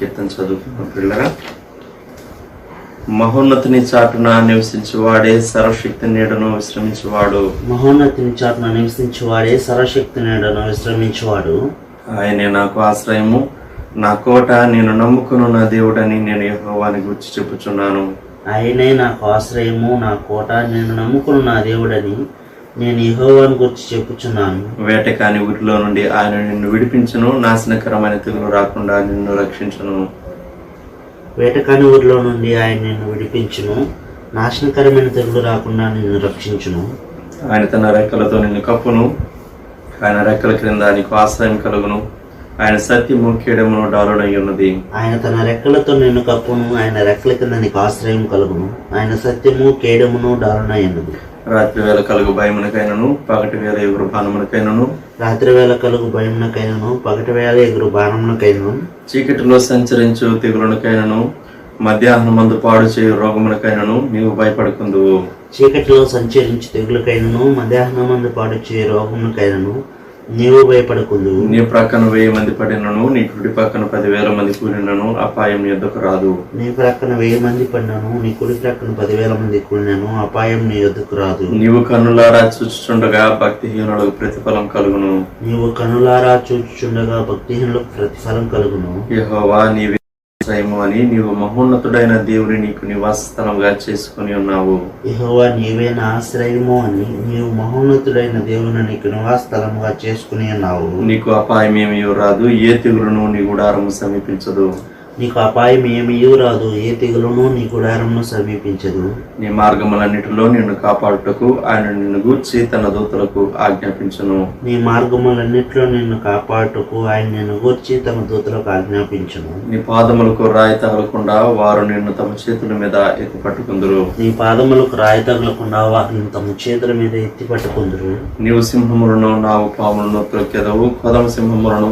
కీర్తన చదువుకున్న పిల్లరా, మహోన్నతుని చాటున నివసించువాడే సర్వశక్తి నీడను విశ్రమించువాడు. మహోన్నతుని చాటున నివసించువాడే సర్వశక్తి నీడను విశ్రమించువాడు. ఆయనే నాకు ఆశ్రయము, నా కోట, నేను నమ్ముకును నా దేవుడని నేను యెహోవాని గురించి చెప్పుచున్నాను. ఆయనే నాకు ఆశ్రయము, నా కోట, నేను నమ్ముకున్న నా దేవుడని నేను యెహోవాను గురించి చెప్పుచున్నాను. వేటకాని ఊరిలో నుండి ఆయన నిన్ను విడిపించును, నాశనకరమైన తెగులు రాకుండా నిన్ను రక్షించును. వేటకాని ఊరిలో నుండి ఆయన నిన్ను విడిపించును, నాశనకరమైన తెగులు రాకుండా నిన్ను రక్షించును. ఆయన తన రెక్కలతో నిన్ను కప్పును, ఆయన రెక్కల క్రింద నీకు ఆశ్రయం కలుగును. ఆయన సత్యము కేడమును డాలునై ఉన్నది. ఆయన తన రెక్కలతో నిన్ను కప్పును, ఆయన రెక్కల కింద నీకు ఆశ్రయం కలుగును. ఆయన సత్యము కేడమును డాలునై ఉన్నది. రాత్రి వేళ కలుగు భయమునకైనను, పగటి వేళ ఎగురు బాణమునకైనను, రాత్రి వేళ కలుగు భయమునకైనను, పగటి వేళ ఎగురు బాణమునకైనను, చీకటిలో సంచరించు తెగులునకైనను, మధ్యాహ్నమందు పాడు చేయు రోగమునకైనను నీవు భయపడుకుందువు. చీకటిలో సంచరించు తెగులకైనను, మధ్యాహ్నమందు పాడు చేయు రోగమునకైనను నీవు భయపడకుందువు. నీ ప్రక్కన 1000 మంది పడినను, నీ కుడి పక్కన 10,000 మంది కూలినను అపాయం నీ యొద్దకు రాదు. నీ ప్రక్కన 1000 మంది పడినను, నీ కుడి ప్రక్కన 10,000 మంది కూలినను అపాయం నీ యొద్దకు రాదు. నీవు కన్నులారా చూచుచుండగా భక్తిహీనులకు ప్రతిఫలం కలుగును. నీవు కనులారా చూచుచుండగా భక్తిహీనులకు ప్రతిఫలం కలుగును. యెహోవా నీవే ఆశ్రయము అని నీవు మహోన్నతుడైన దేవుని నీకు నివాస స్థలంగా చేసుకుని ఉన్నావు. యెహోవా నీవే నా ఆశ్రయము అని నీవు మహోన్నతుడైన దేవుని నీకు నివాస స్థలముగా చేసుకుని ఉన్నావు. నీకు అపాయం ఏమీ రాదు, ఏ తెగులును నీ గుడారము సమీపించదు. నీకు అపాయం ఏమీ రాదు, ఏ తెగులును నీ గుడారమును సమీపించదు. నీ మార్గములన్నిటిలో నిన్ను కాపాడుటకు ఆయన నిన్ను గూర్చి తన దూతలకు ఆజ్ఞాపించును. నీ మార్గములన్నిటిలో నిన్ను కాపాడుటకు ఆయన నిన్ను గూర్చి తమ దూతలకు ఆజ్ఞాపించును. నీ పాదములకు రాయి తగలకుండా వారు నిన్ను తమ చేతుల మీద ఎత్తి పట్టుకుందురు. నీ పాదములకు రాయి తగలకుండా వారిని తమ చేతుల మీద ఎత్తి పట్టుకుందురు. నీవు సింహములను, నావు పాములను త్రొక్కెదవు, కొదమ సింహములను,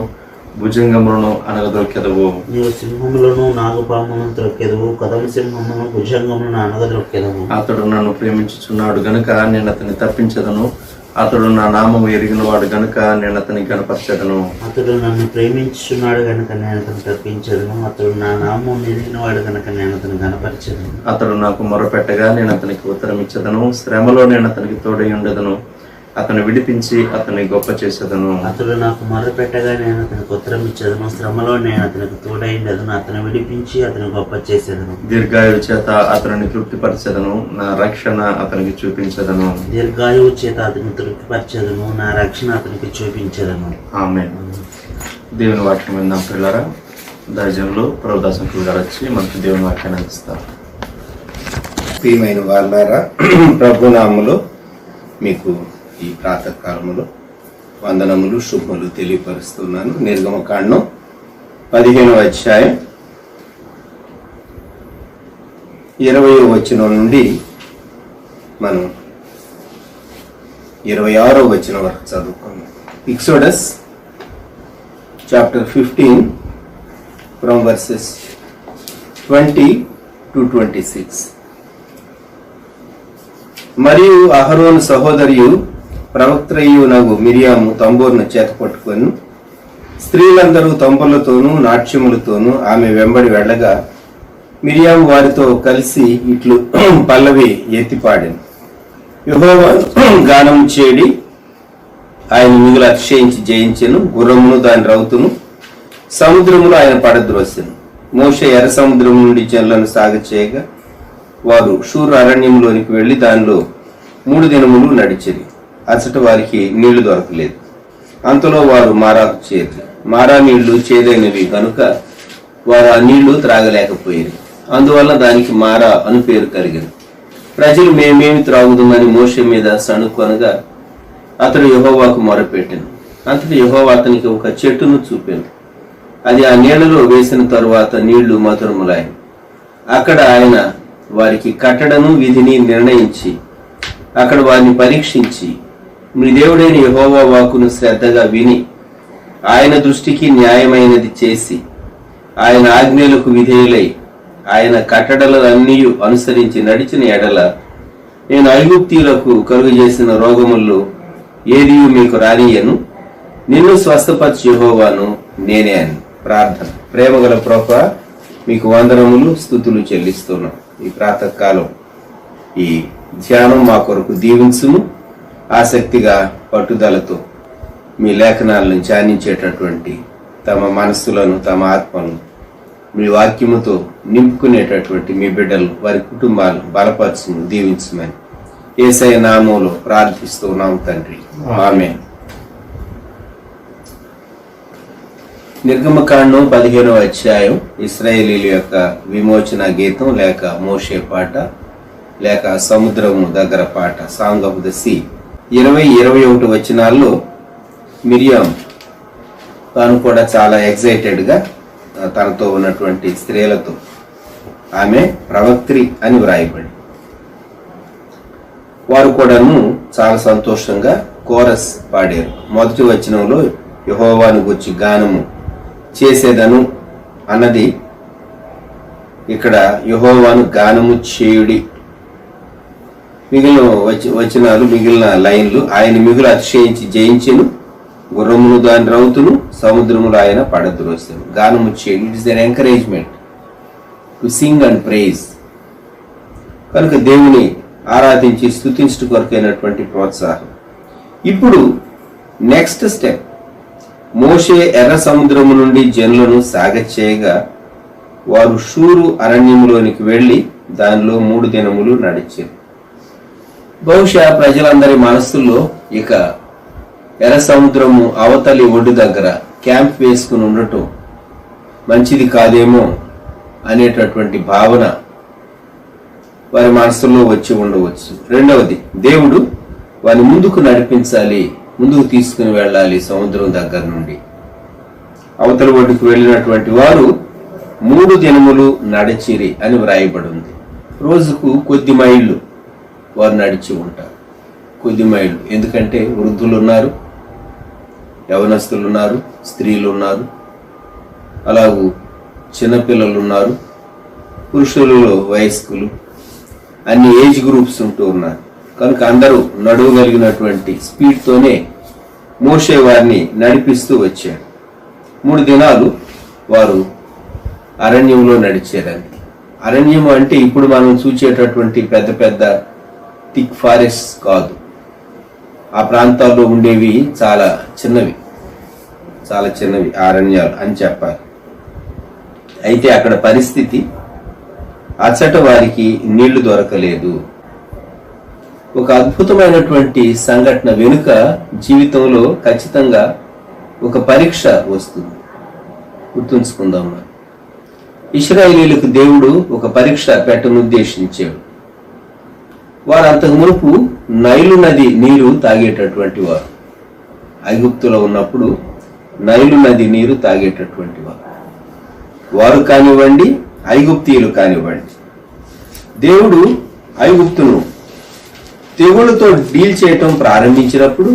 భుజంగములను అనగదొక్కెదవు. నీవు సింహములను, నాగుపాములను త్రొక్కెదవు, కదమ సింహములను, భుజంగములను అనగదొక్కెదవు. అతడు నన్ను ప్రేమించుచున్నాడు గనుక నేను అతన్ని తప్పించదను, అతడు నా నామము ఎరిగిన వాడు గనుక నేను అతని గణపరచెదను. అతడు నన్ను ప్రేమించుచున్నాడు గనుక నేను అతను తప్పించదను, అతడు నా నామం ఎరిగిన వాడు గనుక నేను అతను గణపరచెదను. అతడు నాకు మొరపెట్టగా నేను అతనికి ఉత్తరం ఇచ్చేదను, శ్రమలో నేను అతనికి తోడై ఉండేదను, అతను విడిపించి అతన్ని గొప్ప చేసేదను. అతడు నాకు మొరపెట్టగా నేను అతనికి ఉత్తరం ఇచ్చేదను, శ్రమలో నేను అతనికి తోడైండెదను, అతను విడిపించి అతను గొప్ప చేసేదను. దీర్ఘాయువు చేత అతనిని తృప్తిపరచెదను, నా రక్షణ అతనికి చూపించదను. దీర్ఘాయువు చేత అతని తృప్తిపరచెదను, నా రక్షణ అతనికి చూపించదను. ఆమేన్. దేవుని వాక్యం విందాం పిల్లరా. దైవజనులు ప్రభుదాసంకులు గారు వచ్చి మనకు దేవుని వాక్యాన్ని అందిస్తారు. ప్రియమైన వాళ్ళారా, ప్రభునామములో మీకు ఈ ప్రాతకాలములో వందనములు, శుభములు తెలియపరుస్తున్నాను. నిర్గమకాండం 15వ అధ్యాయం 20వ వచనం నుండి మనం 26వ వచనం వరకు చదువుకున్నాం. Exodus chapter 15 from versus 20 to 26. మరియు అహరోను సహోదరియు ప్రవక్త్రయునగు మిరియాము తంబూరును చేత పట్టుకొని స్త్రీలందరూ తంబులతోనూ నాట్యములతోనూ ఆమె వెంబడి వెళ్ళగా మిరియాము వారితో కలిసి ఇట్లు పల్లవి ఎత్తిపాడాను. యెహోవాను గానం చేడి ఆయన మిగులు అతిశయించి జయించెను. గుర్రమును దాని రౌతును సముద్రములో ఆయన పడద్రోసెను. మోషే ఎర్ర సముద్రం నుండి జనులను సాగచేయగా వారు షూరు అరణ్యంలోనికి వెళ్లి దానిలో 3 దినములు నడిచిరి. అచ్చట వారికి నీళ్లు దొరకలేదు. అంతలో వారు మారాకు చేరి, మారా నీళ్లు చేదైనవి కనుక వారు ఆ నీళ్లు త్రాగలేకపోయారు. అందువల్ల దానికి మారా అను పేరు కలిగింది. ప్రజలు మేమేమి త్రాగుదామని మోషే మీద సణుకొనగా అతడు యెహోవాకు మొరపెట్టాను. అంతటి యెహోవా అతనికి ఒక చెట్టును చూపాను. అది ఆ నీళ్లలో వేసిన తరువాత నీళ్లు మధురములాయి. అక్కడ ఆయన వారికి కట్టడను విధిని నిర్ణయించి అక్కడ వారిని పరీక్షించి మీ దేవుడైన యెహోవా వాక్కును శ్రద్ధగా విని ఆయన దృష్టికి న్యాయమైనది చేసి ఆయన ఆజ్ఞలకు విధేయులై ఆయన కట్టడలన్నీ అనుసరించి నడిచిన ఎడల నేను ఐగుప్తీయులకు కలుగజేసిన రోగముల్లో ఏది మీకు రానియను, నిన్ను స్వస్థపరచు యెహోవాను నేనే అని. ప్రార్థన. ప్రేమగల ప్రభువా, మీకు వందనములు, స్తుతులు చెల్లిస్తున్నాం. ఈ ప్రాతకాలం ఈ ధ్యానం మా కొరకు దీవించుము. ఆసక్తిగా పట్టుదలతో మీ లేఖనాలను ధ్యానించేటటువంటి తమ మనస్సులను, తమ ఆత్మను మీ వాక్యముతో నింపుకునేటటువంటి మీ బిడ్డలు, వారి కుటుంబాలు బలపరచుము, దీవించమని యేసయ్య నామములో ప్రార్థిస్తున్నాం తండ్రి, ఆమేన్. నిర్గమకాండం 15వ అధ్యాయం ఇశ్రాయేలీల యొక్క విమోచన గీతం, లేక మోషే పాట, లేక సముద్రము దగ్గర పాట, సాంగ్ ఆఫ్ ద సీ. 20-21 వచనాల్లో మిరియాం తాను కూడా చాలా ఎక్సైటెడ్ గా తనతో ఉన్నటువంటి స్త్రీలతో ఆమె ప్రవక్త్రి అని వ్రాయబడి, వారు కూడాను చాలా సంతోషంగా కోరస్ పాడారు. మొదటి వచనంలో యెహోవాను గూర్చి గానము చేసేదను అన్నది ఇక్కడ యెహోవాను గానము చేయుడి. మిగిలిన వచనాలు, మిగిలిన లైన్లు, ఆయన మిగులు అతిశయించి జయించెను, గుర్రమును దాని రౌతును సముద్రములు ఆయన పడద్రోసెను. గానము చేయుడి, it is their encouragement to sing and praise. కనుక దేవుని ఆరాధించి స్తుతించడం కొరకైనటువంటి ప్రోత్సాహం. ఇప్పుడు నెక్స్ట్ స్టెప్, మోషే ఎర్ర సముద్రము నుండి జనులను సాగచేయగా వారు షూరు అరణ్యములోనికి వెళ్లి దానిలో 3 దినములు నడిచారు. బహుశా ప్రజలందరి మనస్సుల్లో ఇక ఎర్ర సముద్రము అవతలి ఒడ్డు దగ్గర క్యాంప్ వేసుకుని ఉండటం మంచిది కాదేమో అనేటటువంటి భావన వారి మనసులో వచ్చి ఉండవచ్చు. రెండవది, దేవుడు వారిని ముందుకు నడిపించాలి, ముందుకు తీసుకుని వెళ్ళాలి. సముద్రం దగ్గర నుండి అవతల ఒడ్డుకు వెళ్ళినటువంటి వారు 3 దినములు నడిచిరి అని వ్రాయబడి ఉంది. రోజుకు కొద్ది మైళ్ళు వారు నడిచి ఉంటారు. కొద్ది మైళ్ళు, ఎందుకంటే వృద్ధులు ఉన్నారు, యవనస్తులు ఉన్నారు, స్త్రీలు ఉన్నారు, అలాగూ చిన్నపిల్లలు ఉన్నారు, పురుషులలో వయస్కులు, అన్ని ఏజ్ గ్రూప్స్ ఉంటూ ఉన్నారు. కనుక అందరూ నడవగలిగినటువంటి స్పీడ్తోనే మోషే వారిని నడిపిస్తూ వచ్చాడు. 3 దినాలు వారు అరణ్యంలో నడిచారండి. అరణ్యం అంటే ఇప్పుడు మనం చూసేటటువంటి పెద్ద పెద్ద థిక్ ఫారెస్ట్ కాదు. ఆ ప్రాంతాల్లో ఉండేవి చాలా చిన్నవి, చాలా చిన్నవి అరణ్యాలు అని చెప్పాలి. అయితే అక్కడ పరిస్థితి, అచ్చట వారికి నీళ్లు దొరకలేదు. ఒక అద్భుతమైనటువంటి సంఘటన వెనుక జీవితంలో ఖచ్చితంగా ఒక పరీక్ష వస్తుంది. గుర్తుంచుకుందాం. ఇశ్రాయేలీయులకు దేవుడు ఒక పరీక్ష పెట్టనుద్దేశించాడు. వారు అంతకు మునుపు నైలు నది నీరు తాగేటటువంటి వారు. ఐగుప్తులో ఉన్నప్పుడు నైలు నది నీరు తాగేటటువంటి వారు కానివ్వండి, ఐగుప్తీయులు కానివ్వండి. దేవుడు ఐగుప్తును తెగులతో డీల్ చేయటం ప్రారంభించినప్పుడు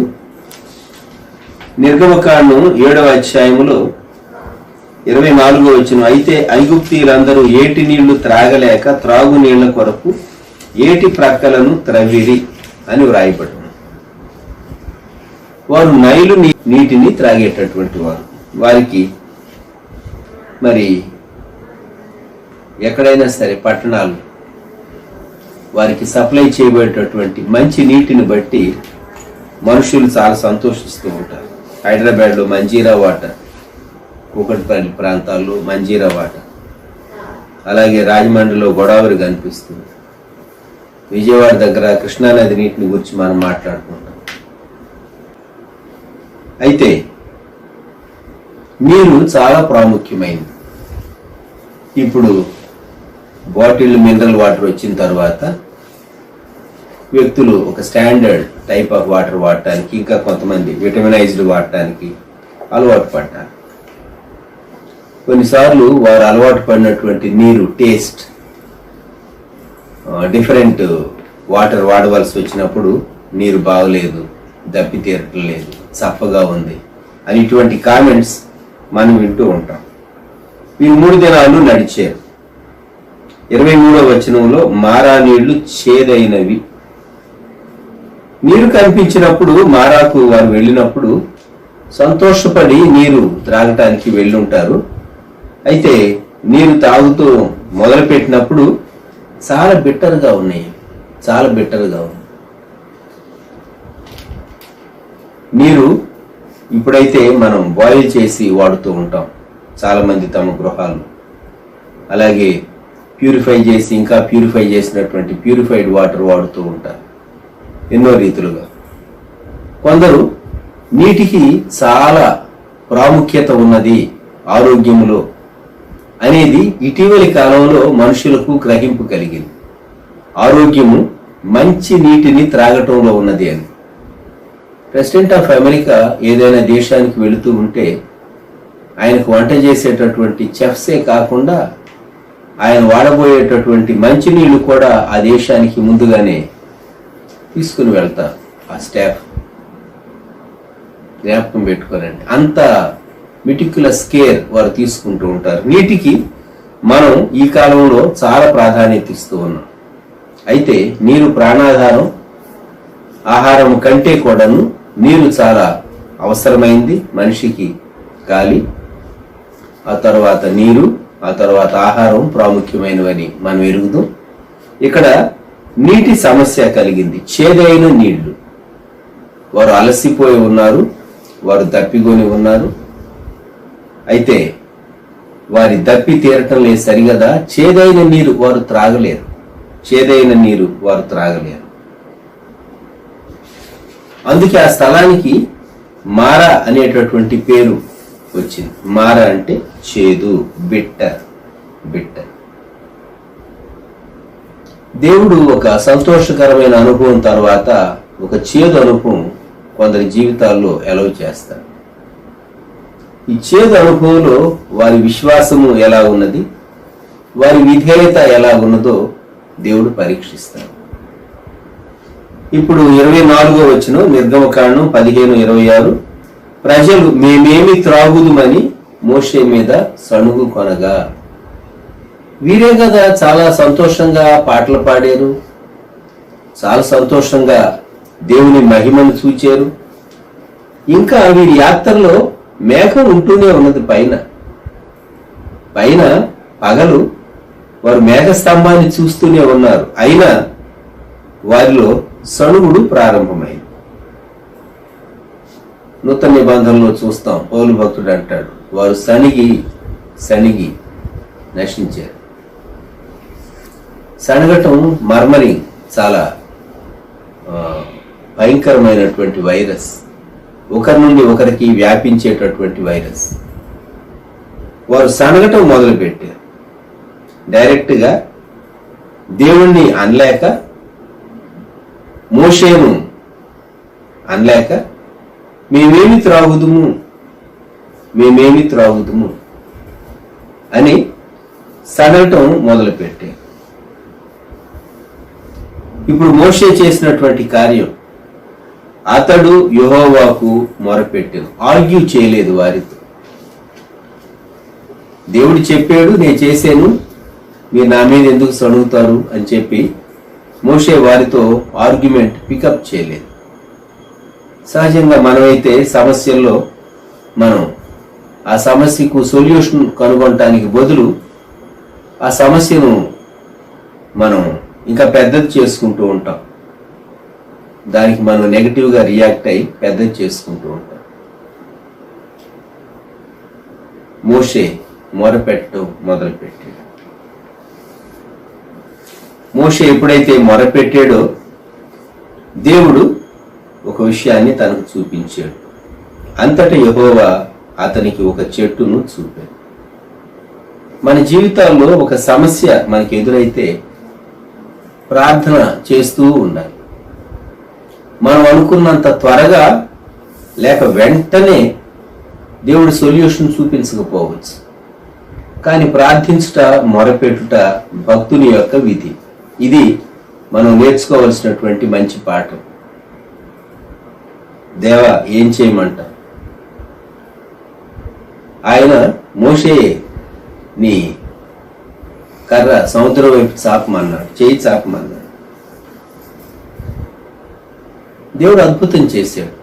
నిర్గమకాండం 7వ అధ్యాయములో 24వ వచనం, అయితే ఐగుప్తీయులందరూ ఏటి నీళ్లు త్రాగలేక త్రాగు నీళ్ల కొరకు ఏటి ప్రక్కలను త్రవ్విరి అని వ్రాయబడింది. వారు నైలు నీటిని త్రాగేటటువంటి వారు. వారికి మరి ఎక్కడైనా సరే పట్టణాలు వారికి సప్లై చేయబడేటటువంటి మంచి నీటిని బట్టి మనుషులు చాలా సంతోషిస్తూ ఉంటారు. హైదరాబాద్లో మంజీరా వాటర్, కూకట్పల్లి ప్రాంతాల్లో మంజీరా వాటర్, అలాగే రాజమండ్రిలో గోదావరి కనిపిస్తుంది. విజయవాడ దగ్గర కృష్ణానది నీటిని గురించి మనం మాట్లాడుకుంటాం. అయితే నీరు చాలా ప్రాముఖ్యమైనది. ఇప్పుడు బాటిల్ మినరల్ వాటర్ వచ్చిన తర్వాత వ్యక్తులు ఒక స్టాండర్డ్ టైప్ ఆఫ్ వాటర్ వాడటానికి, ఇంకా కొంతమంది విటమినైజ్డ్ వాడటానికి అలవాటు పడ్డారు. కొన్నిసార్లు వారు అలవాటు పడినటువంటి నీరు టేస్ట్ డిఫరెంట్ వాటర్ వాడవలసి వచ్చినప్పుడు నీరు బాగలేదు, దప్పి తీరటం లేదు, చప్పగా ఉంది అని ఇటువంటి కామెంట్స్ మనం వింటూ ఉంటాం. వీరు 3 దినాలు నడిచారు. 23వ వచనంలో మారా నీళ్లు చేదైనవి. నీరు కనిపించినప్పుడు మారాకు వారు వెళ్ళినప్పుడు సంతోషపడి నీరు త్రాగటానికి వెళ్ళుంటారు. అయితే నీరు తాగుతూ మొదలుపెట్టినప్పుడు చాలా బిట్టర్గా ఉన్నాయి, చాలా బిట్టర్గా ఉన్నాయి. నీరు ఇప్పుడైతే మనం బాయిల్ చేసి వాడుతూ ఉంటాం చాలా మంది తమ గృహాల్లో. అలాగే ప్యూరిఫై చేసి ఇంకా ప్యూరిఫై చేసినటువంటి ప్యూరిఫైడ్ వాటర్ వాడుతూ ఉంటారు ఎన్నో రీతులుగా. కొందరు నీటికి చాలా ప్రాముఖ్యత ఉన్నది ఆరోగ్యములో అనేది ఇటీవలి కాలంలో మనుషులకు గ్రహింపు కలిగింది. ఆరోగ్యము మంచి నీటిని త్రాగటంలో ఉన్నది అని. ప్రెసిడెంట్ ఆఫ్ అమెరికా ఏదైనా దేశానికి వెళుతూ ఉంటే ఆయనకు వంట చేసేటటువంటి చెఫ్సే కాకుండా ఆయన వాడబోయేటటువంటి మంచినీళ్లు కూడా ఆ దేశానికి ముందుగానే తీసుకుని వెళ్తారు ఆ స్టాఫ్. జ్ఞాపకం పెట్టుకోరండి, అంత మెటిక్యులస్ కేర్ వారు తీసుకుంటూ ఉంటారు. నీటికి మనం ఈ కాలంలో చాలా ప్రాధాన్యత ఇస్తూ ఉన్నాం. అయితే నీరు ప్రాణాధారం, ఆహారం కంటే కూడాను నీరు చాలా అవసరమైంది మనిషికి. గాలి, ఆ తర్వాత నీరు, ఆ తర్వాత ఆహారం ప్రాముఖ్యమైనవని మనం ఎరుగుదాం. ఇక్కడ నీటి సమస్య కలిగింది. చేదైన నీళ్లు, వారు అలసిపోయి ఉన్నారు, వారు దప్పికొని ఉన్నారు. అయితే వారి దప్పి తీరటం లేదు సరిగదా. చేదైన నీరు వారు త్రాగలేరు, చేదైన నీరు వారు త్రాగలేరు. అందుకే ఆ స్థలానికి మారా అనేటటువంటి పేరు వచ్చింది. మారా అంటే చేదు, బిట్టర్. దేవుడు ఒక సంతోషకరమైన అనుభవం తర్వాత ఒక చేదు అనుభవం కొందరి జీవితాల్లో ఎలవ్ చేస్తాడు. ఈ చేదు అనుభవంలో వారి విశ్వాసము ఎలా ఉన్నది, వారి విధేయత ఎలా ఉన్నదో దేవుడు పరీక్షిస్తాడు. ఇప్పుడు 24వ వచనం నిర్గమకాండం 15:26, ప్రజలు మేమేమి త్రాగుదుమని మోషే మీద సణుగు కొనగా. వీరే కదా చాలా సంతోషంగా పాటలు పాడారు, చాలా సంతోషంగా దేవుని మహిమను చూచారు. ఇంకా వీరి యాత్రలో మేఘం ఉంటూనే ఉన్నది. పైన పగలు వారు మేఘ స్తంభాన్ని చూస్తూనే ఉన్నారు. అయినా వారిలో సణుగుడు ప్రారంభమైంది. నూతన నిబంధనలో చూస్తాం, పౌలు భక్తుడు అంటాడు, వారు సణిగి నశించారు. సణగటం, మర్మరింగ్ చాలా భయంకరమైనటువంటి వైరస్, ఒకరి నుండి ఒకరికి వ్యాపించేటటువంటి వైరస్. వారు సనగటం మొదలుపెట్టారు. డైరెక్ట్గా దేవుణ్ణి అనలేక, మోషేను అనలేక మేమేమి త్రాగుదుము అని సనగటం మొదలుపెట్టారు. ఇప్పుడు మోషే చేసినటువంటి కార్యం, అతడు యెహోవాకు మొరపెట్టాను, ఆర్గ్యూ చేయలేదు వారితో. దేవుడు చెప్పాడు, నేను చేశాను, మీరు నా మీద ఎందుకు సణుగుతారు అని చెప్పి మోషే వారితో ఆర్గ్యుమెంట్ పికప్ చేయలేదు. సహజంగా మనమైతే సమస్యల్లో మనం ఆ సమస్యకు సొల్యూషన్ కనుగొనటానికి బదులు ఆ సమస్యను మనం ఇంకా పెద్దది చేసుకుంటూ ఉంటాం. దానికి మనం నెగటివ్గా రియాక్ట్ అయ్యి పెద్దది చేసుకుంటూ ఉంటాం. మోషే మొరపెట్టడం మొదలుపెట్టాడు. మోషే ఎప్పుడైతే మొరపెట్టాడో దేవుడు ఒక విషయాన్ని తనకు చూపించాడు. అంతటా యెహోవా అతనికి ఒక చెట్టును చూపాడు. మన జీవితాల్లో ఒక సమస్య మనకి ఎదురైతే ప్రార్థన చేస్తూ ఉండాలి. మనం అనుకున్నంత త్వరగా లేక వెంటనే దేవుడు సొల్యూషన్ చూపించకపోవచ్చు. కానీ ప్రార్థించుట, మొరపెట్టుట భక్తుని యొక్క విధి. ఇది మనం నేర్చుకోవలసినటువంటి మంచి పాఠం. దేవా ఏం చేయమంట? ఆయన మోషే నీ కర్ర సముద్రం వైపు చాపమన్నాడు, చేయి చాపమన్నాడు. దేవుడు అద్భుతం చేశాడు.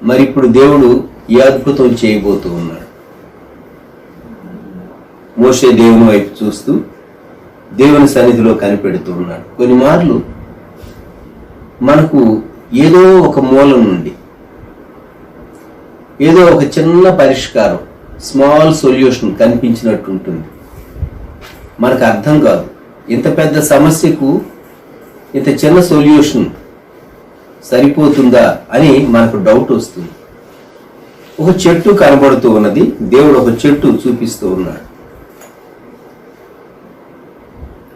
మరి ఇప్పుడు దేవుడు ఈ అద్భుతం చేయబోతూ ఉన్నాడు. మోషే దేవుని వైపు చూస్తూ దేవుని సన్నిధిలో కనిపెడుతూ ఉన్నాడు. కొన్ని మార్లు మనకు ఏదో ఒక మూలం నుండి ఏదో ఒక చిన్న పరిష్కారం, స్మాల్ సొల్యూషన్ కనిపించినట్టు ఉంటుంది. మనకు అర్థం కాదు, ఇంత పెద్ద సమస్యకు ఇంత చిన్న సొల్యూషన్ సరిపోతుందా అని మనకు డౌట్ వస్తుంది. ఒక చెట్టు కనబడుతూ ఉన్నది, దేవుడు ఒక చెట్టు చూపిస్తూ ఉన్నాడు.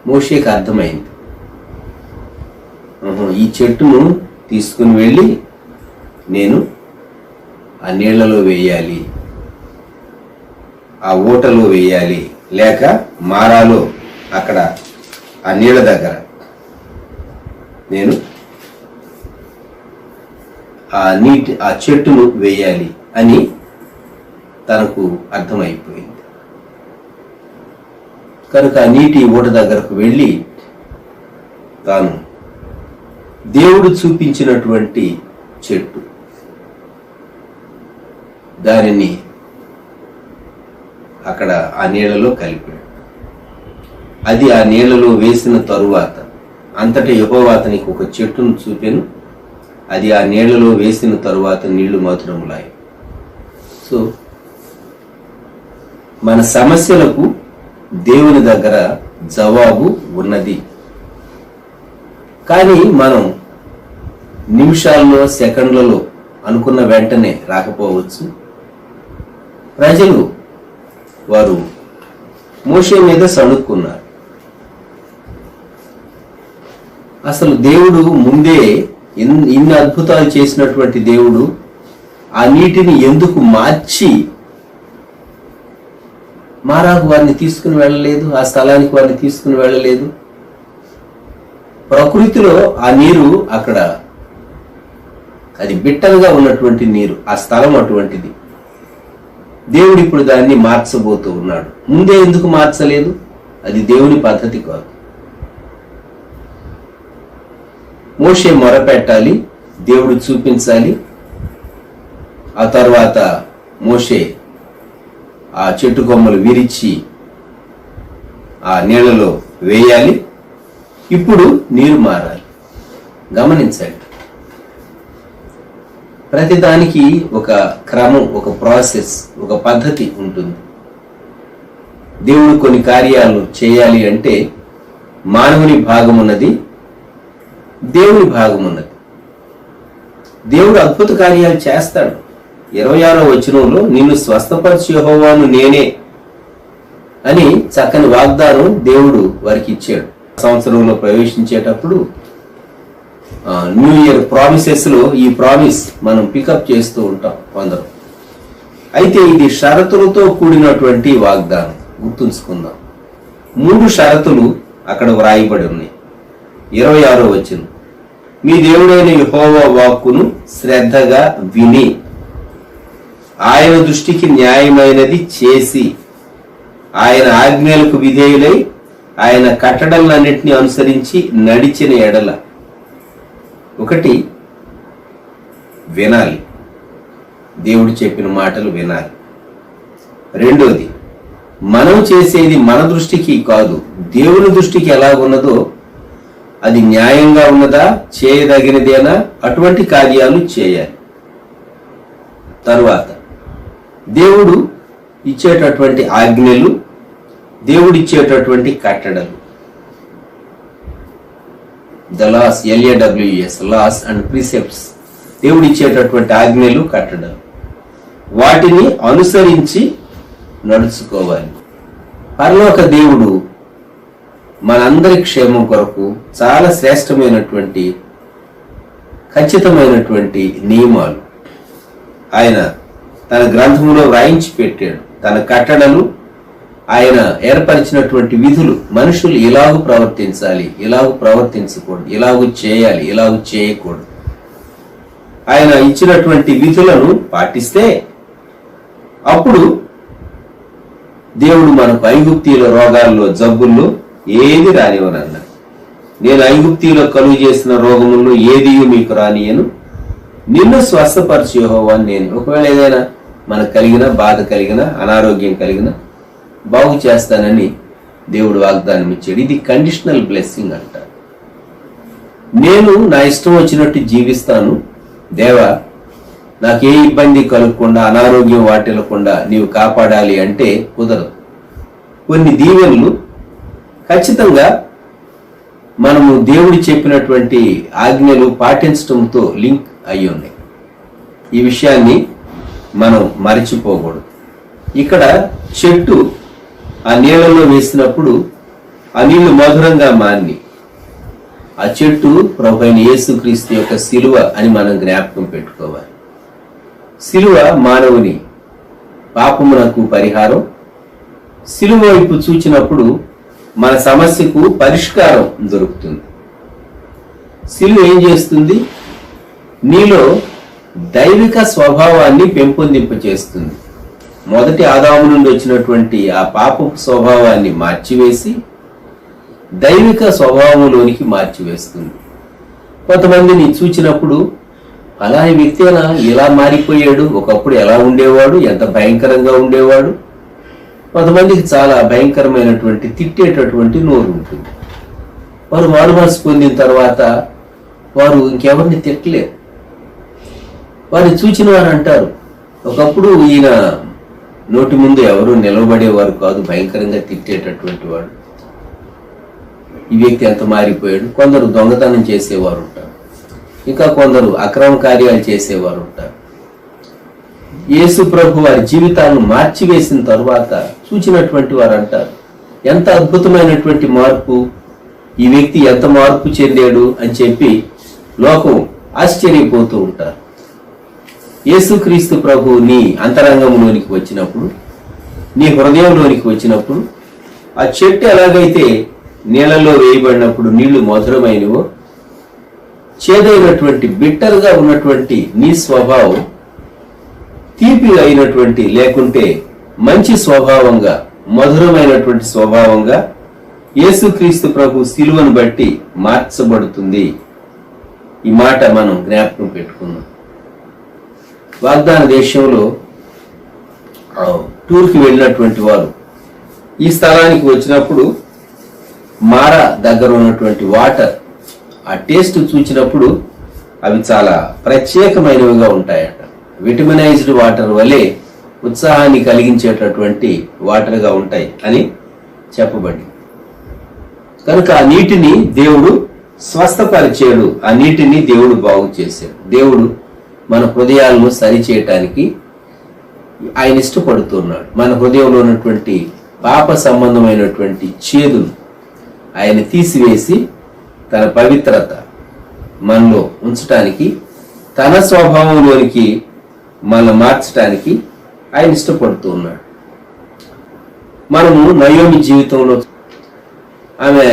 మోషేకి అర్థమైంది, ఈ చెట్టును తీసుకుని వెళ్ళి నేను ఆ నీళ్లలో వేయాలి, ఆ ఊటలో వేయాలి, లేక మారాలో అక్కడ ఆ నీళ్ళ దగ్గర నేను ఆ చెట్టును వేయాలి అని తనకు అర్థమైపోయింది. కనుక ఆ నీటి ఊట దగ్గరకు వెళ్ళి తాను దేవుడు చూపించినటువంటి చెట్టు దానిని అక్కడ ఆ నీళ్లలో కలిపాడు. అది ఆ నీళ్లలో వేసిన తరువాత అంతటా యెహోవా అతనికి ఒక చెట్టును చూపెను. అది ఆ నీళ్లలో వేసిన తరువాత నీళ్లు మధురములాయి. సో మన సమస్యలకు దేవుని దగ్గర జవాబు ఉన్నది. కానీ మనం నిమిషాల్లో, సెకండ్లలో అనుకున్న వెంటనే రాకపోవచ్చు. ప్రజలు వారు మోషే మీద సణుక్కున్నారు. అసలు దేవుడు ముందే ఇన్ని అద్భుతాలు చేసినటువంటి దేవుడు ఆ నీటిని ఎందుకు మార్చి మారాకు వారిని తీసుకుని వెళ్ళలేదు, ఆ స్థలానికి వారిని తీసుకుని వెళ్ళలేదు? ప్రకృతిలో ఆ నీరు అక్కడ అది బిట్టలుగా ఉన్నటువంటి నీరు, ఆ స్థలం అటువంటిది. దేవుడు ఇప్పుడు దాన్ని మార్చబోతూ ఉన్నాడు. ముందే ఎందుకు మార్చలేదు? అది దేవుని పద్ధతి కాదు. మోషే మొరపెట్టాలి, దేవుడు చూపించాలి. ఆ తర్వాత మోషే ఆ చెట్టు కొమ్మలు విరిచి ఆ నీళ్ళలో వేయాలి. ఇప్పుడు నీరు మారాలి. గమనించండి, ప్రతిదానికి ఒక క్రమం, ఒక ప్రాసెస్, ఒక పద్ధతి ఉంటుంది. దేవుడు కొన్ని కార్యాలు చేయాలి అంటే మానవుని భాగం ఉన్నది, దేవుని భాగం ఉన్నది. దేవుడు అద్భుత కార్యాలు చేస్తాడు. 26వ వచనంలో నిన్ను స్వస్థపరచు యెహోవాను నేనే అని చక్కని వాగ్దానం దేవుడు వారికి ఇచ్చాడు. సంవత్సరంలో ప్రవేశించేటప్పుడు న్యూ ఇయర్ ప్రామిసెస్ లో ఈ ప్రామిస్ మనం పికప్ చేస్తూ ఉంటాం కొందరు. అయితే ఇది షరతులతో కూడినటువంటి వాగ్దానం. గుర్తుంచుకుందాం, 3 షరతులు అక్కడ వ్రాయబడి ఉన్నాయి. 26వ వచనం, మీ దేవుడైన యెహోవా వాక్కును శ్రద్ధగా విని ఆయన దృష్టికి న్యాయమైనది చేసి ఆయన ఆజ్ఞలకు విధేయులై ఆయన కట్టడలన్నింటినీ అనుసరించి నడిచిన ఎడల. ఒకటి, వినాలి, దేవుడు చెప్పిన మాటలు వినాలి. రెండోది, మనం చేసేది మన దృష్టికి కాదు, దేవుని దృష్టికి ఎలాగున్నదో అది న్యాయంగా ఉన్నదా, చేయదగినదేనా, అటువంటి కార్యాలు చేయాలి. తరువాత దేవుడు ఇచ్చేటటువంటి ఆజ్ఞలు, దేవుడు ఇచ్చేటటువంటి కట్టడలు, the laws, LAWS, laws and precepts, దేవుడు ఇచ్చేటటువంటి ఆజ్ఞలు, కట్టడలు, వాటిని అనుసరించి నడుచుకోవాలి. పరలోక దేవుడు మనందరి క్షేమం కొరకు చాలా శ్రేష్టమైనటువంటి, ఖచ్చితమైనటువంటి నియమాలు ఆయన తన గ్రంథంలో వ్రాయించి పెట్టాడు. తన కట్టడలు, ఆయన ఏర్పరిచినటువంటి విధులు, మనుషులు ఇలాగూ ప్రవర్తించాలి, ఇలాగూ ప్రవర్తించకూడదు, ఇలాగూ చేయాలి, ఇలాగూ చేయకూడదు. ఆయన ఇచ్చినటువంటి విధులను పాటిస్తే అప్పుడు దేవుడు మనకు ఐగుప్తీయుల రోగాల్లో, జబ్బుల్లో ఏది రానివ్వనన్నాడు. నేను ఐగుప్తీయులో కలుగు చేసిన రోగముల్లో ఏది మీకు రానియను, నిన్ను స్వస్థపరచు యెహోవా నేను. ఒకవేళ ఏదైనా మనకు కలిగిన బాధ కలిగిన, అనారోగ్యం కలిగిన, బాగు చేస్తానని దేవుడు వాగ్దానం ఇచ్చాడు. ఇది కండిషనల్ బ్లెస్సింగ్ అంటారు. నేను నా ఇష్టం వచ్చినట్టు జీవిస్తాను, దేవా నాకు ఏ ఇబ్బంది కలగకుండా అనారోగ్యం వాటిల్లకుండా నీవు కాపాడాలి అంటే కుదరదు. కొన్ని దీవెనలు ఖచ్చితంగా మనము దేవుడు చెప్పినటువంటి ఆజ్ఞలు పాటించడంతో లింక్ అయి ఉన్నాయి. ఈ విషయాన్ని మనం మరచిపోకూడదు. ఇక్కడ చెట్టు ఆ నీళ్ళలో వేసినప్పుడు ఆ నీళ్లు మధురంగా మారి ఆ చెట్టు ప్రభువైన యేసుక్రీస్తు యొక్క శిలువ అని మనం జ్ఞాపకం పెట్టుకోవాలి. శిలువ మానవుని పాపమునకు పరిహారం. శిలువ వైపు చూచినప్పుడు మన సమస్యకు పరిష్కారం దొరుకుతుంది. శిలువ ఏం చేస్తుంది? నీలో దైవిక స్వభావాన్ని పెంపొందింపచేస్తుంది. మొదటి ఆదాము నుండి వచ్చినటువంటి ఆ పాపపు స్వభావాన్ని మార్చివేసి దైవిక స్వభావంలోనికి మార్చివేస్తుంది. కొంతమందిని చూచినప్పుడు అలాంటి వ్యక్తి ఇలా మారిపోయాడు, ఒకప్పుడు ఎలా ఉండేవాడు, ఎంత భయంకరంగా ఉండేవాడు. కొంతమందికి చాలా భయంకరమైనటువంటి తిట్టేటటువంటి నోరు ఉంటుంది. వారు మారుమనసు పొందిన తర్వాత వారు ఇంకెవరిని తిట్టలేరు. వారిని చూచిన వారు అంటారు, ఒకప్పుడు ఈయన నోటి ముందు ఎవరు నిలబడేవారు కాదు, భయంకరంగా తిట్టేటటువంటి వాడు, ఈ వ్యక్తి ఎంత మారిపోయాడు. కొందరు దొంగతనం చేసేవారు ఉంటారు, ఇంకా కొందరు అక్రమ కార్యాలు చేసేవారు ఉంటారు. యేసు ప్రభు వారి జీవితాలను మార్చివేసిన తరువాత చూచినటువంటి వారు అంటారు, ఎంత అద్భుతమైనటువంటి మార్పు, ఈ వ్యక్తి ఎంత మార్పు చెందాడు అని చెప్పి లోకం ఆశ్చర్యపోతూ ఉంటారు. యేసుక్రీస్తు ప్రభు నీ అంతరంగంలోనికి వచ్చినప్పుడు, నీ హృదయంలోనికి వచ్చినప్పుడు, ఆ చెట్టు ఎలాగైతే నీళ్ళలో వేయబడినప్పుడు నీళ్లు మధురమైనవో, చేదైనటువంటి బిట్టర్గా ఉన్నటువంటి నీ స్వభావం తీపి అయినటువంటి లేకుంటే మంచి స్వభావంగా మధురమైనటువంటి స్వభావంగా యేసుక్రీస్తు ప్రభు శిలువను బట్టి మార్చబడుతుంది. ఈ మాట మనం జ్ఞాపకం పెట్టుకున్నాం. వాగ్దాన దేశంలో టూర్కి వెళ్ళినటువంటి వారు ఈ స్థలానికి వచ్చినప్పుడు మారా దగ్గర ఉన్నటువంటి వాటర్ ఆ టేస్ట్ చూచినప్పుడు అవి చాలా ప్రత్యేకమైనవిగా ఉంటాయట. విటమినైజ్డ్ వాటర్ వలె ఉత్సాహాన్ని కలిగించేటటువంటి వాటర్గా ఉంటాయి అని చెప్పబడి, కనుక ఆ నీటిని దేవుడు స్వస్థపరిచాడు, ఆ నీటిని దేవుడు బాగు చేశాడు. దేవుడు మన హృదయాలను సరిచేయటానికి ఆయన ఇష్టపడుతున్నాడు. మన హృదయంలో ఉన్నటువంటి పాప సంబంధమైనటువంటి చేదును ఆయన తీసివేసి తన పవిత్రత మనలో ఉంచటానికి, తన స్వభావంలోనికి మనం మార్చడానికి ఆయన ఇష్టపడుతూ ఉన్నాడు. మనము నయోమి జీవితంలో ఆమె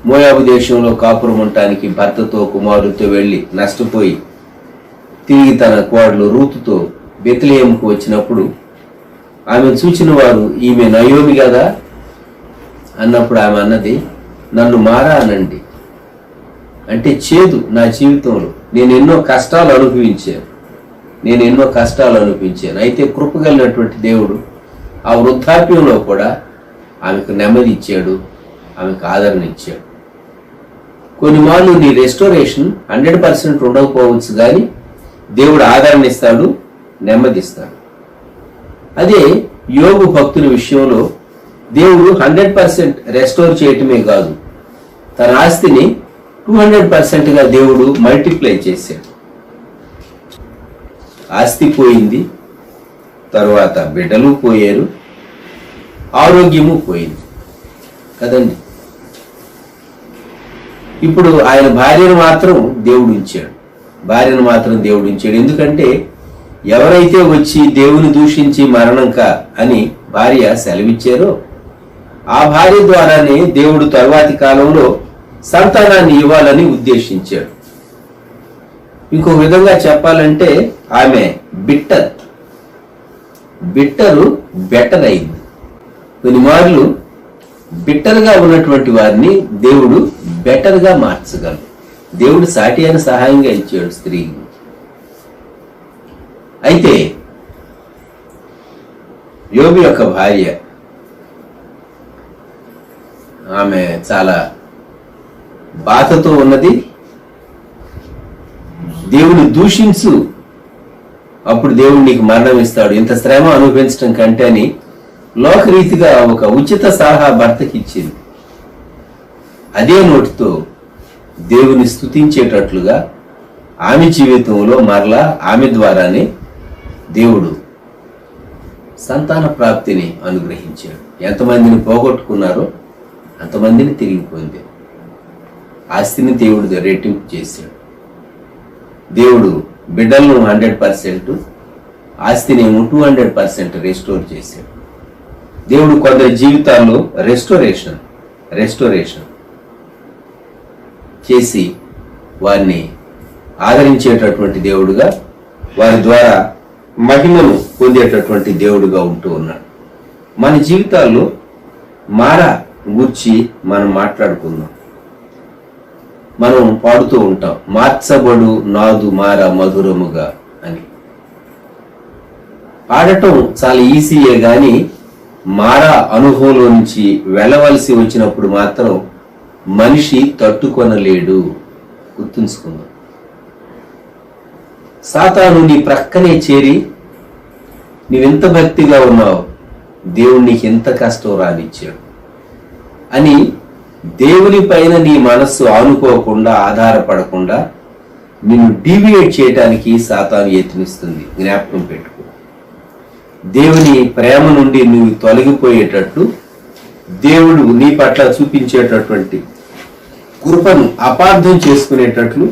మోయాబు దేశంలో కాపురం ఉండటానికి భర్తతో కుమారుడితో వెళ్ళి నష్టపోయి తిరిగి తన కోడలు రూతుతో బెత్లెహేముకు వచ్చినప్పుడు ఆమె చూచిన వారు ఈమె నయోమి కదా అన్నప్పుడు ఆమె అన్నది, నన్ను మారా అనండి. అంటే చేదు నా జీవితంలో నేను ఎన్నో కష్టాలు అనుభవించాను. అయితే కృపగలిగినటువంటి దేవుడు ఆ వృద్ధాప్యంలో కూడా ఆమెకు నెమ్మది ఇచ్చాడు, ఆమెకు ఆదరణ ఇచ్చాడు. కొన్ని మార్లు నీ రెస్టోరేషన్ 100% ఉండకపోవచ్చు, కానీ దేవుడు ఆదరణ ఇస్తాడు, నెమ్మదిస్తాడు. అదే యోగు భక్తుల విషయంలో దేవుడు 100% రెస్టోర్ చేయటమే కాదు, తన ఆస్తిని 200%గా దేవుడు మల్టిప్లై చేశాడు. ఆస్తి పోయింది, తరువాత బిడ్డలు పోయారు, ఆరోగ్యము పోయింది కదండి. ఇప్పుడు ఆయన భార్యను మాత్రం దేవుడు ఉంచాడు. ఎందుకంటే ఎవరైతే వచ్చి దేవుని దూషించి మరణంక అని భార్య సెలవిచ్చారో ఆ భార్య ద్వారానే దేవుడు తరువాతి కాలంలో సంతానాన్ని ఇవ్వాలని ఉద్దేశించాడు. ఇంకొక విధంగా చెప్పాలంటే ఆమె బిట్టరు బెటర్ అయింది. కొన్ని మార్లు బిట్టర్గా ఉన్నటువంటి వారిని దేవుడు బెటర్గా మార్చగలడు. దేవుడు సాటి అయిన సహాయంగా ఇచ్చాడు స్త్రీకి. అయితే యోబు యొక్క భార్య ఆమె చాలా బాధతో ఉన్నది. దేవుని దూషించు, అప్పుడు దేవుడు నీకు మరణం ఇస్తాడు, ఇంత శ్రమ అనుభవించడం కంటే అని లోకరీతిగా ఒక ఉచిత సలహా భర్తకి ఇచ్చింది. అదే నోటితో దేవుని స్తుతించేటట్లుగా ఆమె జీవితంలో మరలా ఆమె ద్వారానే దేవుడు సంతాన ప్రాప్తిని అనుగ్రహించాడు. ఎంతమందిని పోగొట్టుకున్నారో అంతమందిని తిరిగి పొందారు. ఆస్తిని దేవుడు రెట్టింపు చేశాడు. దేవుడు బిడ్డలను 100%, ఆస్తినేమో 200% రెస్టోర్ చేశాడు. దేవుడు కొందరి జీవితాల్లో రెస్టోరేషన్ చేసి వారిని ఆదరించేటటువంటి దేవుడుగా, వారి ద్వారా మహిమను పొందేటటువంటి దేవుడుగా ఉంటూ ఉన్నాడు. మన జీవితాల్లో మారా గూర్చి మనం మాట్లాడుకుందాం. మనం పాడుతూ ఉంటాం, మార్చబడు నాదు మార మధురముగా అని. పాడటం చాలా ఈజీయే గాని మారా అనుభవంలో నుంచి వెళ్ళవలసి వచ్చినప్పుడు మాత్రం మనిషి తట్టుకొనలేడు. గుర్తుంచుకుందాం. సాతాను నీ ప్రక్కనే చేరి నీవెంత భక్తిగా ఉన్నావు, దేవుడు నీకు ఎంత కష్టం రానిచ్చాడు అని దేవుని పైన నీ మనస్సు ఆనుకోకుండా, ఆధారపడకుండా నిన్ను డీవియేట్ చేయడానికి సాతాను యత్నిస్తుంది. జ్ఞాపకం పెట్టుకో. దేవుని ప్రేమ నుండి నువ్వు తొలగిపోయేటట్లు దేవుడు నీ పట్ల చూపించేటటువంటి కృపను అపార్థం చేసుకునేటట్లు,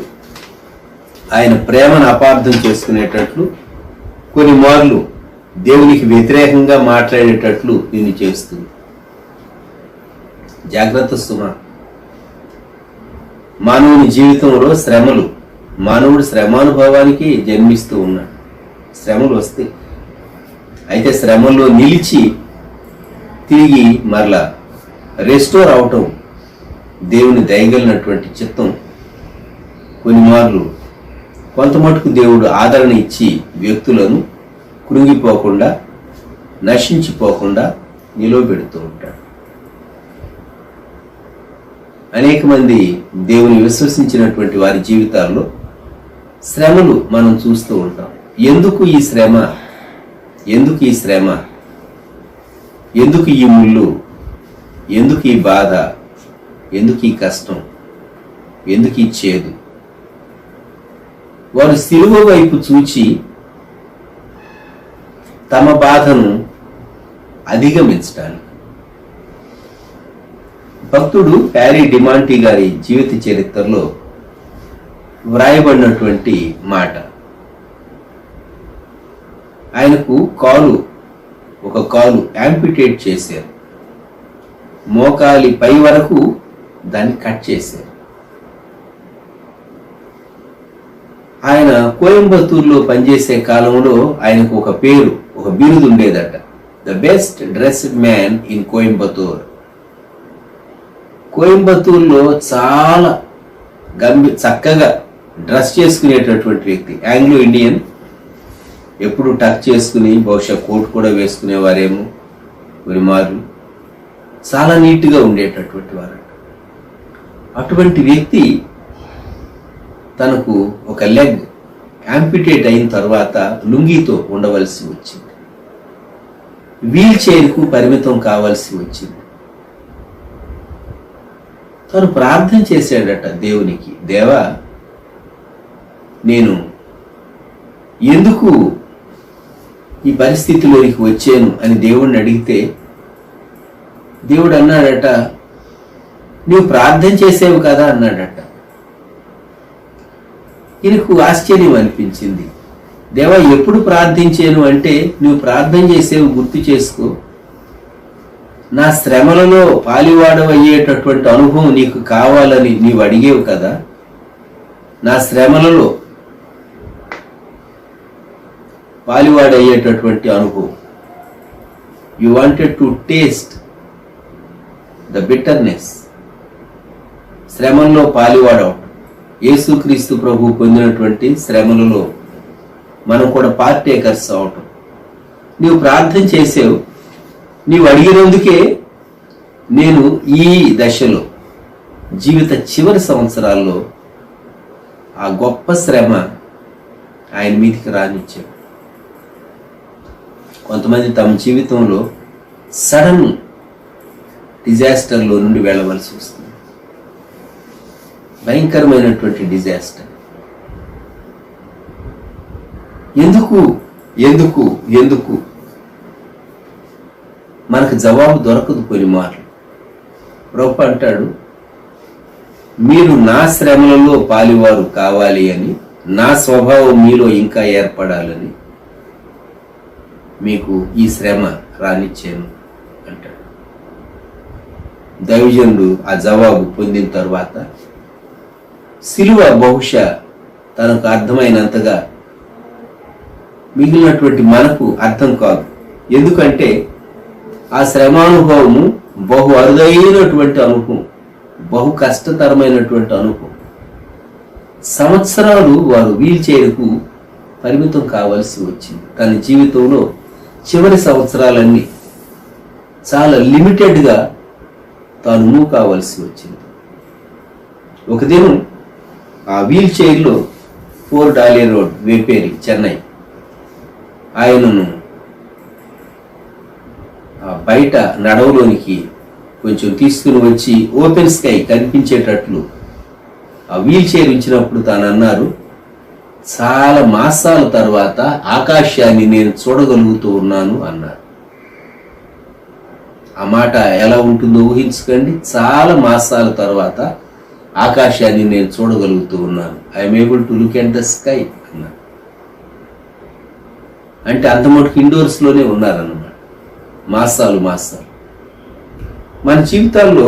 ఆయన ప్రేమను అపార్థం చేసుకునేటట్లు, కొన్ని మార్లు దేవునికి వ్యతిరేకంగా మాట్లాడేటట్లు నిన్ను చేస్తుంది. జాగ్రత్త సుమ. మానవుని జీవితంలో శ్రమలు, మానవుడు శ్రమానుభవానికి జన్మిస్తూ ఉన్నాడు. శ్రమలు వస్తాయి. అయితే శ్రమల్లో నిలిచి తిరిగి మరలా రెస్టోర్ అవటం దేవుని దయగలిగినటువంటి చిత్తం. కొన్ని మార్లు కొంత మటుకు దేవుడు ఆదరణ ఇచ్చి వ్యక్తులను కృంగిపోకుండా, నశించిపోకుండా నిలవబెడుతూ ఉంటాడు. అనేక మంది దేవుని విశ్వసించినటువంటి వారి జీవితాల్లో శ్రమలు మనం చూస్తూ ఉంటాం. ఎందుకు ఈ శ్రమ, ఎందుకు ఈ శ్రమ, ఎందుకు ఈ ముళ్ళు, ఎందుకు ఈ బాధ, ఎందుకు ఈ కష్టం, ఎందుకు ఈ చేదు? వారు సిలువ వైపు చూచి తమ బాధను అధిగమించడానికి. భక్తుడు హ్యారీ డిమాంటీ గారి జీవిత చరిత్రలో వ్రాయబడినటువంటి మాట. ఆయనకు ఒక కాలు యాంపిటేట్ చేశారు. మోకాలి పై వరకు దాన్ని కట్ చేశారు. ఆయన కోయంబత్తూరులో పనిచేసే కాలంలో ఆయనకు ఒక బిరుదు ఉండేదట, the best dressed man in Coimbatore. కోయంబత్తూరులో చాలా చక్కగా డ్రెస్ చేసుకునేటటువంటి వ్యక్తి, ఆంగ్లో ఇండియన్. ఎప్పుడు టక్ చేసుకుని, బహుశా కోట్ కూడా వేసుకునేవారేమో కొన్ని మార్లు. చాలా నీట్గా ఉండేటటువంటి వారు. అటువంటి వ్యక్తి తనకు ఒక లెగ్ యాంపిటేట్ అయిన తర్వాత లుంగీతో ఉండవలసి వచ్చింది. వీల్ చైర్కు పరిమితం కావాల్సి వచ్చింది. తను ప్రార్థన చేశాడట దేవునికి, దేవా నేను ఎందుకు ఈ పరిస్థితిలోనికి వచ్చాను అని దేవుడిని అడిగితే దేవుడు అన్నాడట, నీవు ప్రార్థన చేసేవు కదా అన్నాడట. ఈయనకు ఆశ్చర్యం అనిపించింది. దేవా ఎప్పుడు ప్రార్థించాను అంటే, నువ్వు ప్రార్థన చేసేవు గుర్తు చేసుకో, నా శ్రమలలో పాలివాడవయ్యేటటువంటి అనుభవం నీకు కావాలని నీవు అడిగేవు కదా, నా శ్రమలలో పాలివాడయ్యేటటువంటి అనుభవం. You wanted to taste the bitterness. శ్రమల్లో పాలివాడవటం. యేసుక్రీస్తు ప్రభు పొందినటువంటి శ్రమలలో మనం కూడా పార్టేకర్స్ అవటం. నీవు ప్రార్థన చేసావు, నీవు అడిగినందుకే నేను ఈ దశలో జీవిత చివరి సంవత్సరాల్లో ఆ గొప్ప శ్రమ ఆయన మీదికి రానిచ్చాడు. కొంతమంది తమ జీవితంలో సడన్ డిజాస్టర్లో నుండి వెళ్ళవలసి వస్తుంది. భయంకరమైనటువంటి డిజాస్టర్. ఎందుకు ఎందుకు ఎందుకు మనకు జవాబు దొరకదు కొన్ని మార్లు. ప్రభువు అంటాడు, మీరు నా శ్రమలలో పాలివారు కావాలి అని, నా స్వభావం మీలో ఇంకా ఏర్పడాలని మీకు ఈ శ్రమ రానిచ్చాను అంటాడు. దైవజనుడు ఆ జవాబు పొందిన తర్వాత సిలువ బహుశా తనకు అర్థమైనంతగా మిగిలినటువంటి మనకు అర్థం కాదు. ఎందుకంటే ఆ శ్రమానుభవము బహు అరుదైనటువంటి అనుభవం, బహు కష్టతరమైనటువంటి అనుభవం. సంవత్సరాలు వారు వీల్ చైర్కు పరిమితం కావాల్సి వచ్చింది. తన జీవితంలో చివరి సంవత్సరాలన్నీ చాలా లిమిటెడ్గా తాను మూవ్ కావాల్సి వచ్చింది. ఒక దినం ఆ వీల్ చైర్లో 4 డాలే రోడ్, వేపేరి, చెన్నై, ఆయనను బయట నడవలోనికి కొంచెం తీసుకుని వచ్చి ఓపెన్ స్కై కనిపించేటట్లు ఆ వీల్ చైర్ ఇచ్చినప్పుడు తాను అన్నారు, చాలా మాసాల తర్వాత ఆకాశాన్ని నేను చూడగలుగుతూ ఉన్నాను అన్నారు. ఆ మాట ఎలా ఉంటుందో ఊహించుకోండి. చాలా మాసాల తర్వాత ఆకాశాన్ని నేను చూడగలుగుతూ ఉన్నాను. I'm able to look at the sky అన్నారు. అంటే అంత మటుకు ఇండోర్స్లోనే ఉన్నారన్నమాట. మాసాలు మాసాలు. మన జీవితాల్లో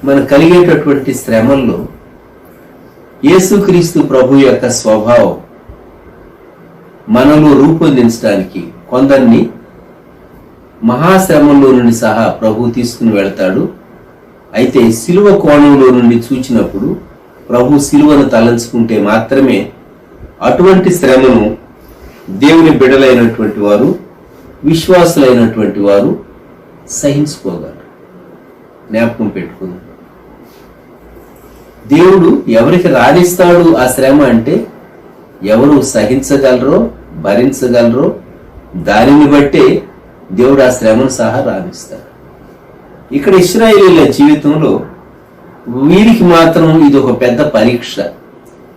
మనకు కలిగేటటువంటి శ్రమల్లో యేసుక్రీస్తు ప్రభు యొక్క స్వభావం మనలో రూపొందించడానికి కొందరిని మహాశ్రమంలో నుండి సహా ప్రభు తీసుకుని వెళ్తాడు. అయితే సిలువ కోణంలో నుండి చూచినప్పుడు ప్రభు సిలువను తలంచుకుంటే మాత్రమే అటువంటి శ్రమను దేవుని బిడ్డలైనటువంటి వారు, విశ్వాసులైనటువంటి వారు సహించుకోగలరు. జ్ఞాపకం పెట్టుకుందాం. దేవుడు ఎవరికి రాణిస్తాడు ఆ శ్రమ అంటే, ఎవరు సహించగలరో, భరించగలరో దానిని బట్టే దేవుడు ఆ శ్రమను సహా రాణిస్తాడు. ఇక్కడ ఇశ్రాయేలీయుల జీవితంలో వీరికి మాత్రం ఇది ఒక పెద్ద పరీక్ష.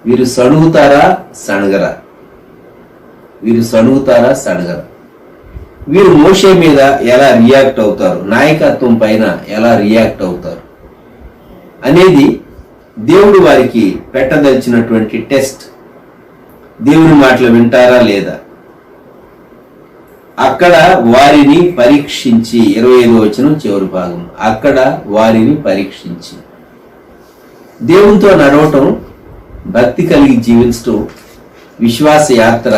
వీరు సణుగుతారా సణగరా, వీరు సణుగుతారా సణగరా, వీరు మోషే మీద ఎలా రియాక్ట్ అవుతారు, నాయకత్వం పైన ఎలా రియాక్ట్ అవుతారు అనేది దేవుడు వారికి పెట్టదలిచినటువంటి టెస్ట్. దేవుని మాటలు వింటారా లేదా, అక్కడ వారిని పరీక్షించి, 25వ వచనం చివరి భాగం, అక్కడ వారిని పరీక్షించి. దేవునితో నడవటం, భక్తి కలిగి జీవించటం, విశ్వాస యాత్ర.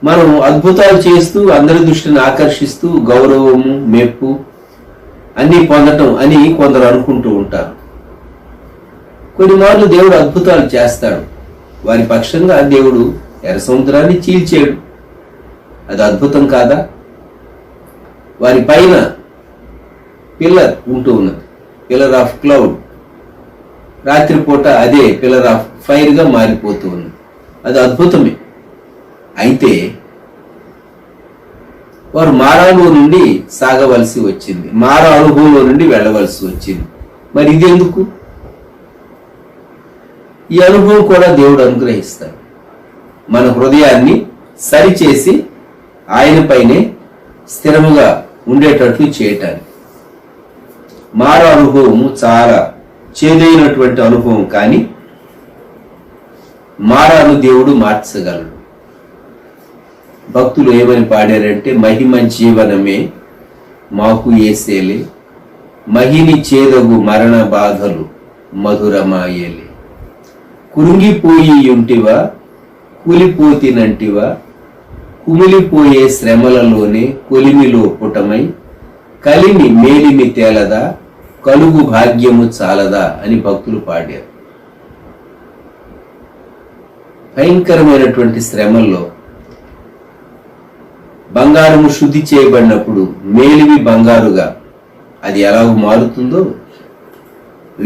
మనం అద్భుతాలు చేస్తూ అందరి దృష్టిని ఆకర్షిస్తూ గౌరవము, మెప్పు అన్నీ పొందటం అని కొందరు అనుకుంటూ ఉంటారు. కొన్ని మార్లు దేవుడు అద్భుతాలు చేస్తాడు. వారి పక్షంగా దేవుడు ఎర్ర సముద్రాన్ని చీల్చాడు. అది అద్భుతం కాదా? వారి పైన పిల్లర్ ఉంటూ ఉన్నది, పిల్లర్ ఆఫ్ క్లౌడ్. రాత్రిపూట అదే పిల్లర్ ఆఫ్ ఫైర్గా మారిపోతూ ఉన్నది. అది అద్భుతమే. అయితే వారు మారాలో నుండి సాగవలసి వచ్చింది, మారా అనుభవంలో నుండి వెళ్ళవలసి వచ్చింది. మరి ఇది ఎందుకు? ఈ అనుభవం కూడా దేవుడు అనుగ్రహిస్తాడు. మన హృదయాన్ని సరిచేసి ఆయన పైనే స్థిరముగా ఉండేటట్లు చేయటానికి. మారా అనుభవము చాలా చేదైనటువంటి అనుభవం, కానీ మారాను దేవుడు మార్చగలడు. భక్తులు ఏమని పాడారంటే, మహిమ జీవనమే మాకు యేసేలే, మహిని చేదగు మరణ బాధలు మధురమాయేలే. కురుంగిపోయి ఉంటివా, కూలిపోతినంటివా, కుమిలిపోయే శ్రమలలోనే కొలిమిలో పుటమై, కలిమి మేలిమి తేలదా, కలుగు భాగ్యము చాలదా అని భక్తులు పాడారు. భయంకరమైనటువంటి శ్రమల్లో బంగారము శుద్ధి చేయబడినప్పుడు మేలిమి బంగారుగా అది ఎలా మారుతుందో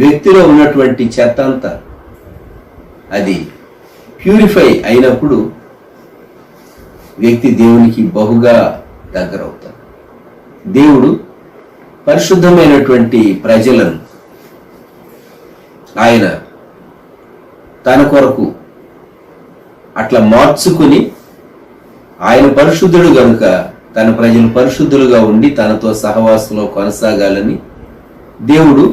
వ్యక్తిలో ఉన్నటువంటి చెత్త అంతా అది ప్యూరిఫై అయినప్పుడు వ్యక్తి దేవునికి బహుగా దగ్గర అవుతాడు. దేవుడు పరిశుద్ధమైనటువంటి ప్రజలను ఆయన తన కొరకు అట్లా మార్చుకుని, ఆయన పరిశుద్ధుడు గనుక తన ప్రజలు పరిశుద్ధులుగా ఉండి తనతో సహవాసంలో కొనసాగాలని దేవుడు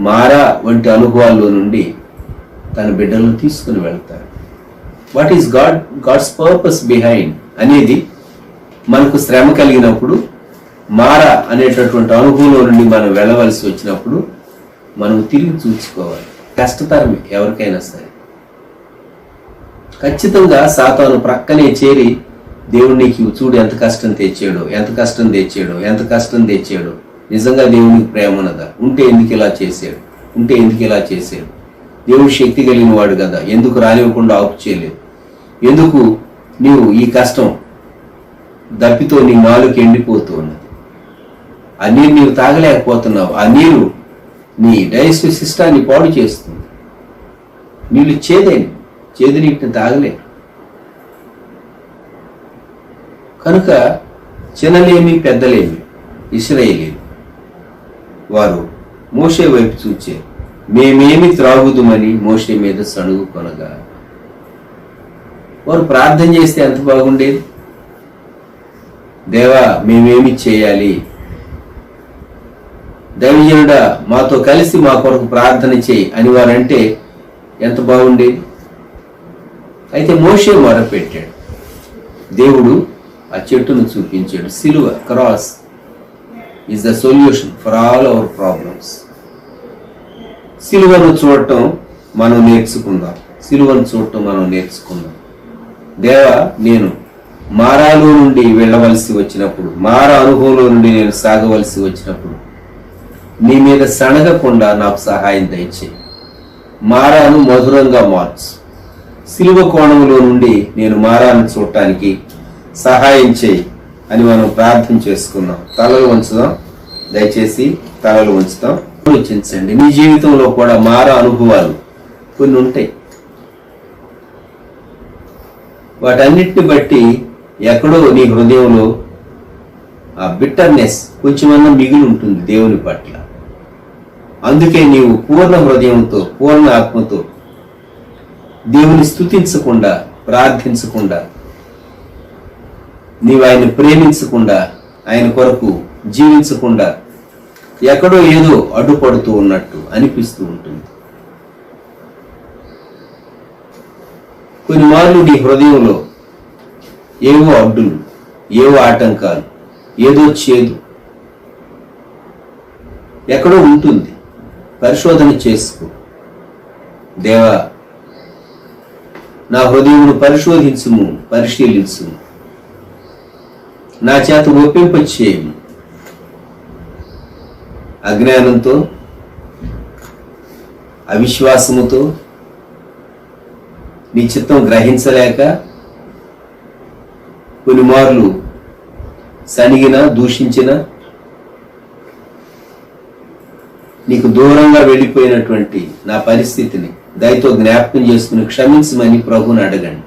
మారా వంటి అనుభవాల్లో నుండి తన బిడ్డలను తీసుకుని వెళ్తాడు. What is God's purpose behind అనేది మనకు శ్రమ కలిగినప్పుడు, మారా అనేటటువంటి అనుభవంలో నుండి మనం వెళ్ళవలసి వచ్చినప్పుడు మనం తిరిగి చూసుకోవాలి. కష్టతరమే ఎవరికైనా సరే. ఖచ్చితంగా సాతాను ప్రక్కనే చేరి దేవుడు నీకు చూడు ఎంత కష్టం తెచ్చాడో, ఎంత కష్టం తెచ్చాడో, ఎంత కష్టం తెచ్చాడో, నిజంగా దేవునికి ప్రేమ ఉన్నదా, ఉంటే ఎందుకు ఇలా చేశాడు, ఉంటే ఎందుకు ఇలా చేశాడు, దేవుడు శక్తి కలిగిన వాడు కదా, ఎందుకు రానివ్వకుండా ఆపు చేయలేదు, ఎందుకు నీవు ఈ కష్టం దప్పితో నీ నాలుగు ఎండిపోతూ ఉన్నది, ఆ నీరు నీవు తాగలేకపోతున్నావు, ఆ నీరు నీ డైజెస్టివ్ సిస్టాన్ని పాడు చేస్తుంది, నీళ్ళు చేదు నీటిని తాగలేరు. కనుక చిన్నలేమి పెద్దలేమి ఇశ్రాయేలీయులు వారు మోషే వైపు చూచే, మేమేమి త్రాగుదుమని మోషే మీద సణుగు కొనగా. వారు ప్రార్థన చేస్తే ఎంత బాగుండేది, దేవా మేమేమి చేయాలి, దైవజనుడా మాతో కలిసి మా కొరకు ప్రార్థన చేయి అని వారంటే ఎంత బాగుండేది. అయితే మోషే మొరపెట్టాడు, దేవుడు ఆ చెట్టును చూపించాడు. సిలువ, cross is the solution for all our problems. సిలువను చూడటం మనం నేర్చుకుందాం, సిలువను చూడటం మనం నేర్చుకుందాం. దేవా నేను మారాలో నుండి వెళ్ళవలసి వచ్చినప్పుడు, మారా అనుభవంలో నుండి నేను సాగవలసి వచ్చినప్పుడు నీ మీద సణగకుండా నాకు సహాయం దయచేయి, మారాను మధురంగా మార్చు, సిలువ కోణంలో నుండి నేను మారాను చూడటానికి సహాయం చేయి అని మనం ప్రార్థన చేసుకుందాం. తలలు ఉంచుదాం, దయచేసి తలలు ఉంచుతాం. ఆలోచించండి, మీ జీవితంలో కూడా మారా అనుభవాలు కొన్ని ఉంటాయి. వాటన్నిటిని బట్టి ఎక్కడో నీ హృదయంలో ఆ బిట్టర్నెస్ కొంచెమన్నా మిగిలి ఉంటుంది దేవుని పట్ల. అందుకే నీవు పూర్ణ హృదయంతో, పూర్ణ ఆత్మతో దేవుని స్తుతించకుండా, ప్రార్థించకుండా, నీవు ఆయన ప్రేమించకుండా, ఆయన కొరకు జీవించకుండా ఎక్కడో ఏదో అడ్డుపడుతూ ఉన్నట్టు అనిపిస్తూ ఉంటుంది. కొన్ని మార్లు నీ హృదయంలో ఏవో అడ్డులు, ఏవో ఆటంకాలు, ఏదో చేదు ఎక్కడో ఉంటుంది. పరిశోధన చేసుకో. దేవా నా హృదయమును పరిశోధించుము, పరిశీలించుము, నా చేత ఒప్పింపచేయము. అజ్ఞానంతో, అవిశ్వాసముతో, నీ చిత్తం గ్రహించలేక కొన్ని మార్లు సనిగిన, దూషించిన, నీకు దూరంగా వెళ్ళిపోయినటువంటి నా పరిస్థితిని దయతో జ్ఞాపకం చేసుకుని క్షమించమని ప్రభుని అడగండి.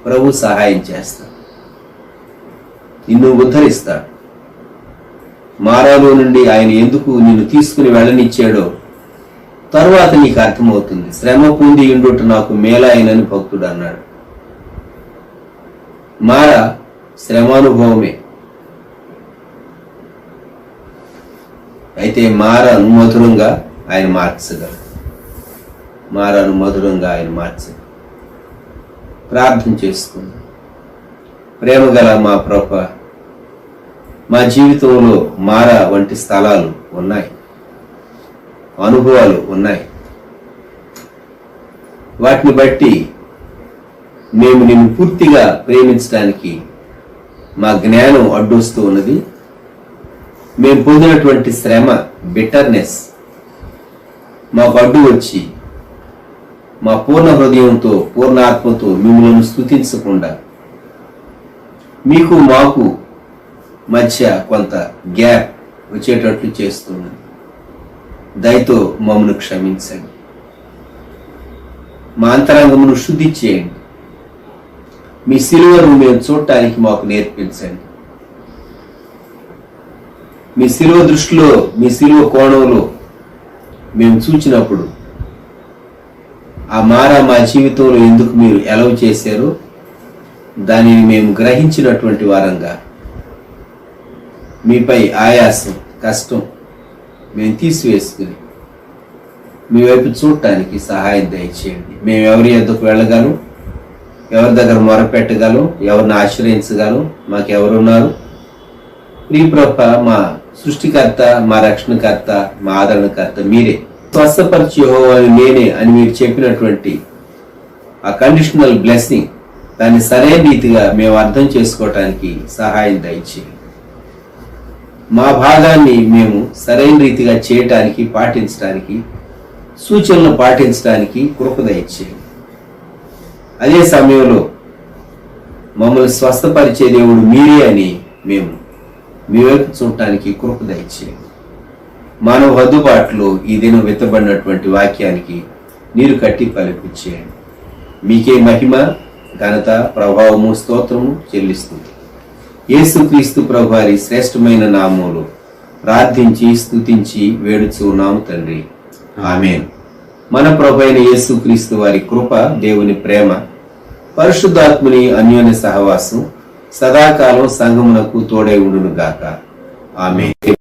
ప్రభు సహాయం చేస్తాడు, నిన్ను ఉద్ధరిస్తాడు. మారాలో నుండి ఆయన ఎందుకు నిన్ను తీసుకుని వెళ్ళనిచ్చాడో తరువాత నీకు అర్థమవుతుంది. శ్రమ పొంది ఉండుట నాకు మేలాయనని భక్తుడు అన్నాడు. మారా శ్రమానుభవమే. అయితే మారాను మధురంగా ఆయన మార్చగలరు, మారాను మధురంగా ఆయన మార్చగలరు. ప్రార్థన చేసుకుందాం. ప్రేమ గల మా ప్రభువా, మా జీవితంలో మారా వంటి స్థలాలు ఉన్నాయి, అనుభవాలు ఉన్నాయి. వాటిని బట్టి మేము నిన్ను పూర్తిగా ప్రేమించడానికి మా జ్ఞానం అడ్డొస్తూ ఉన్నది. మేము పొందినటువంటి శ్రమ, బిట్టర్నెస్ మాకు అడ్డు వచ్చి మా పూర్ణ హృదయంతో, పూర్ణ ఆత్మతో మిమ్మల్ని స్తుతించకుండా మీకు మాకు మధ్య కొంత గ్యాప్ వచ్చేటట్లు చేస్తున్నాను. దయతో మమ్మను క్షమించండి. మా అంతరంగమును శుద్ధి చేయండి. మీ సిలువను మేము చూడటానికి మాకు నేర్పించండి. మీ సిలువ దృష్టిలో, మీ సిలువ కోణంలో మేము చూచినప్పుడు ఆ మారా మా జీవితంలో ఎందుకు మీరు ఎలవ్ చేశారో దానిని మేము గ్రహించినటువంటి వారంగా మీపై ఆయాసం, కష్టం మేము తీసివేసుకుని మీ వైపు చూడటానికి సహాయం దయచేయండి. మేము ఎవరి యొద్దకు వెళ్ళగలం, ఎవరి దగ్గర మొరపెట్టగలం, ఎవరిని ఆశ్రయించగలం, మాకెవరున్నారు? ప్రియప్రభ, మా సృష్టికర్త, మా రక్షణకర్త, మా ఆదరణకర్త మీరే. స్వస్థపరిచే యెహోవా నేనే అని మీరు చెప్పినటువంటి ఆ కండిషనల్ బ్లెస్సింగ్, దాన్ని సరైన రీతిగా మేము అర్థం చేసుకోవటానికి సహాయం దయచేయండి. మా భాగాన్ని మేము సరైన రీతిగా చేయటానికి, పాటించడానికి, సూచనలు పాటించడానికి కృప దయచేయండి. అదే సమయంలో మమ్మల్ని స్వస్థపరిచే దేవుడు మీరే అని మేము మీ వైపు చూడటానికి కృప దయచేయండి. మానవ హద్దుబాటులో ఈ దినం విత్తబడినటువంటి వాక్యానికి నీరు కట్టి ఫలించేయండి. మీకే మహిమ, ఘనత, ప్రభావము, స్తోత్రము చెల్లిస్తుంది. యేసుక్రీస్తు ప్రభు వారి శ్రేష్టమైన నామములో ప్రార్థించి స్తుతించి వేడుచున్నాము తండ్రి, ఆమేన్. మన ప్రభు అయిన యేసుక్రీస్తు వారి కృప, దేవుని ప్రేమ, పరిశుద్ధాత్ముని అన్యోన్య సహవాసం సదాకాలం సంఘమునకు తోడై ఉండును గాక. ఆమేన్.